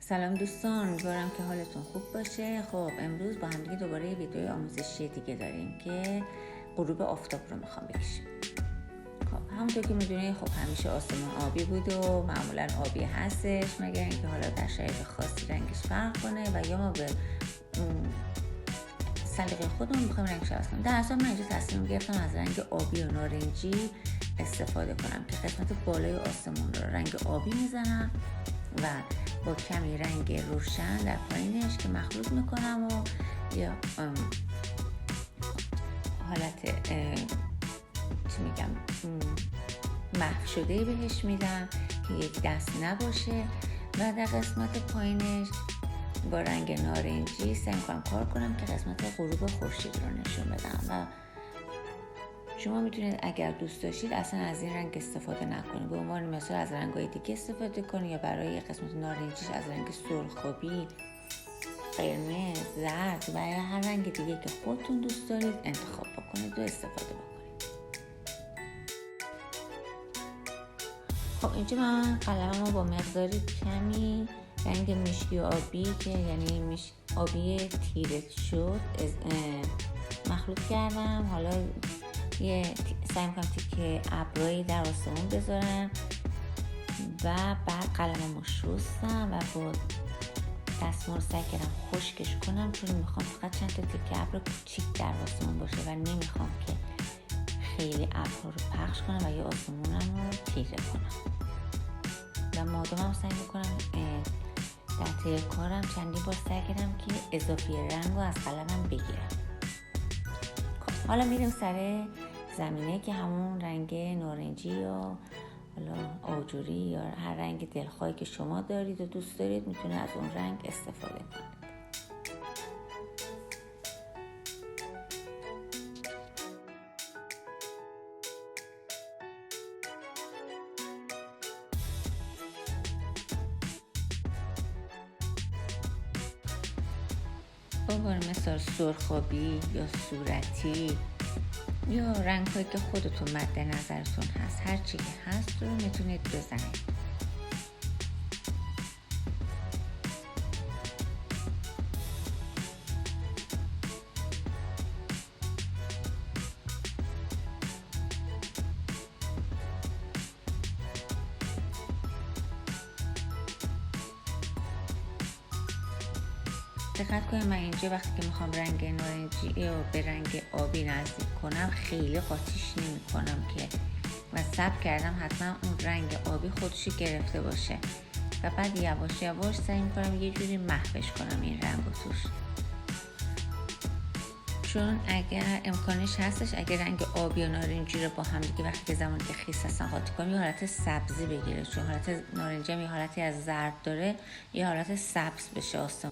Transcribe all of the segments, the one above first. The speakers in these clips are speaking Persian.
سلام دوستان، امیدوارم که حالتون خوب باشه. خب امروز با هم دیگه دوباره یه ویدیو آموزشی دیگه داریم که غروب آفتاب رو میخوام بکشیم. خب همونطور که میدونید خب همیشه آسمون آبی بود و معمولا آبی هستش، مگر اینکه حالا در شرایط خاصی رنگش فرق کنه و یا ما به سلیقه خودمون میخوایم رنگش عوض کنیم. در اصل من اینجا تصمیم گرفتم از رنگ آبی و نارنجی استفاده کنم که قسمت بالای آسمون رو رنگ آبی میزنم و با کمی رنگ روشن در پایینش که مخلوط میکنم و یا حالت چی میگم محو شده بهش میدم که یک دست نباشه و در قسمت پایینش با رنگ نارنجی سعی میکنم کار کنم که قسمت غروب خورشید رو نشون بدم. و شما میتونید اگر دوست داشتید اصلا از این رنگ استفاده نکنید، به عنوان مثال از رنگ‌های دیگه استفاده کنید یا برای قسمت نارنجیش از رنگ سرخ آبی، قرمز، زرد و یا هر رنگ دیگه که خودتون دوست دارید انتخاب بکنید و استفاده بکنید. خب اینجا من قلممو با مقداری کمی رنگ مشکی آبی که یعنی آبی تیره شد مخلوط کردم. حالا سعی میکنم تیکه ابرایی در آسمون بذارم و بعد قلممو شستم و با دستمال سعی کردم خشکش کنم، چون میخوام فقط چند تا تیکه ابر کوچیک در آسمون باشه و نمیخوام که خیلی ابرها رو پخش کنم و یا آسمونم رو تیره کنم. و مادامم سعی میکنم در طی کارم چندین بار سعی کردم که اضافی رنگ رو از قلمم بگیرم. حالا میریم سر زمینه که همون رنگ نارنجی یا حالا آجوری یا هر رنگ دلخواهی که شما دارید و دوست دارید میتونه از اون رنگ استفاده کنید. به عنوان مثال سرخابی یا صورتی یا رنگ هایی که خودتون مد نظرتون هست، هر چی که هست رو میتونید بزنید. دقت کنید من اینجا وقتی که میخوام رنگ نارنجی یا به رنگ آبی نزدیک کنم خیلی قاطیش نمی کنم که و ثبت کردم حتما اون رنگ آبی خودشو گرفته باشه و بعد یواش یواش سعی میکنم یه جوری محوش کنم این رنگو توش، چون اگر امکانش هستش اگر رنگ آبی و نارنجی رو با هم دیگه وقتی که زمانی که خیس هستن قاطی کنم یه حالت سبزی بگیره، چون حالت نارنجی هم یه حالتی از زرد داره یه حالت سبز بشه آسمون.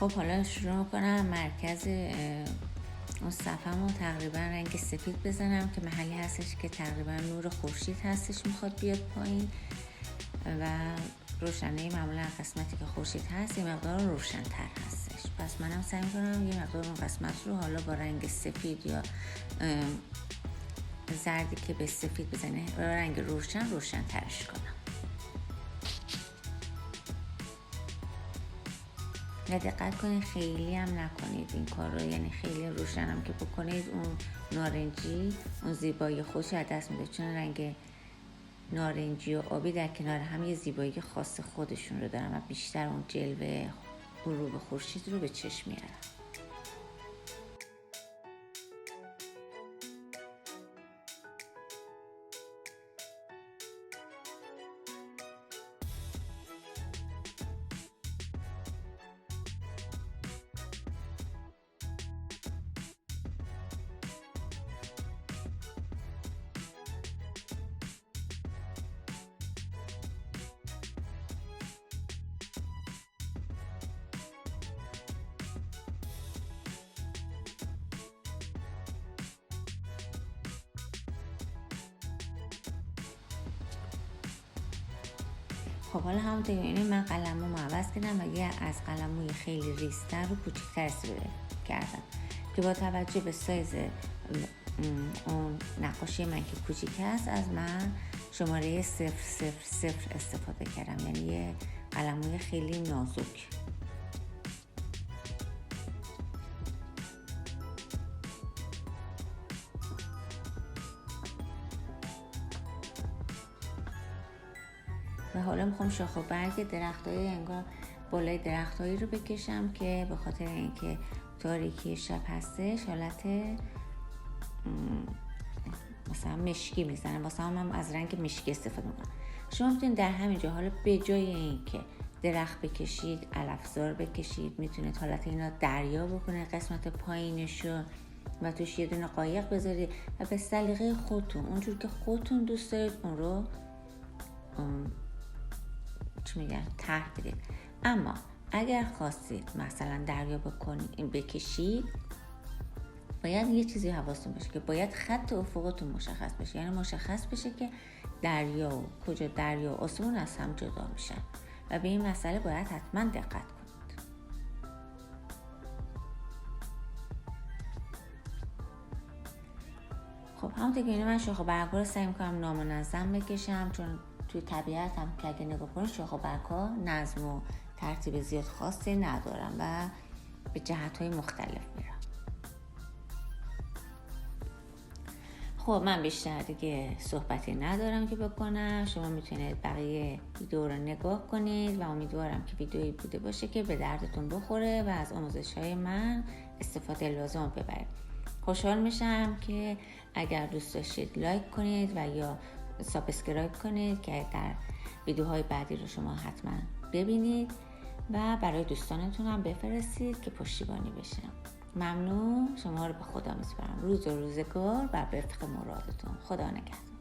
خب حالا شروع میکنم مرکز اون صفحه‌مو تقریبا رنگ سفید بزنم که محلی هستش که تقریبا نور خورشید هستش میخواد بیاد پایین و روشنایی معمولا قسمتی که خورشید هست یه مقدار روشن‌تر هستش. پس منم سعی میکنم یه مقدار اون قسمت رو حالا با رنگ سفید یا زردی که به سفید بزنه و رنگ روشن‌ترش کنم. و دقت کنید خیلی هم نکنید این کار رو، یعنی خیلی روشن هم که بکنید اون نارنجی اون زیبایی خودش از دست میده، چون رنگ نارنجی و آبی در کنار هم یه زیبایی خاص خودشون رو دارن و بیشتر اون جلوه غروب خورشید رو به چشم میارن. خب حالا همونطور که من قلمو عوض کردم و یه از قلموی خیلی ریزتر رو کوچیک‌تر استفاده کردم که با توجه به سایز اون نقاشی من که کوچیک است از من شماره 000 استفاده کردم، یعنی یه قلموی خیلی نازک. و حالا میخوام شاخ و برگ درختای انگار بالای درختایی رو بکشم که به خاطر اینکه تاریکی شب هستش حالت مثلا مشکی میزنم، واسه هم از رنگ مشکی استفاده میکنم. شما میتونید در همین جا حالا به جای اینکه درخت بکشید علفزار بکشید، میتونید حالت اینا دریا بکنه قسمت پایینشو و توش یه دونه قایق بذارید و به سلیقه خودتون اونجور که خودتون دوست دارید اون رو طرح بدید. اما اگر خواستید مثلا دریا بکشید باید یه چیزی حواستون باشه که باید خط افقتون مشخص بشه، یعنی مشخص بشه که دریا و کجا دریا و آسمون از هم جدا میشن و به این مسئله باید حتما دقت کنید. خب همونطور که من شاخ و برگ‌ها رو سعی می‌کنم نامنظم بکشم، چون توی طبیعت هم که اگه نگاه کنید شاخ و برگ‌ها نظم و ترتیب زیاد خاصی ندارن و به جهت‌های مختلف میرن. خب من بیشتر دیگه صحبتی ندارم که بکنم، شما میتونید بقیه ویدیو رو نگاه کنید و امیدوارم که ویدیویی بوده باشه که به دردتون بخوره و از آموزش‌های من استفاده لازم ببرید. خوشحال میشم که اگر دوست داشتید لایک کنید و یا سابسکرایب کنید که در ویدیوهای بعدی رو شما حتما ببینید و برای دوستانتون هم بفرستید که پشتیبانی بشن. ممنون، شما رو به خدا میسپارم. روز و روزگار بر وفق مرادتون. خدا نگهدار.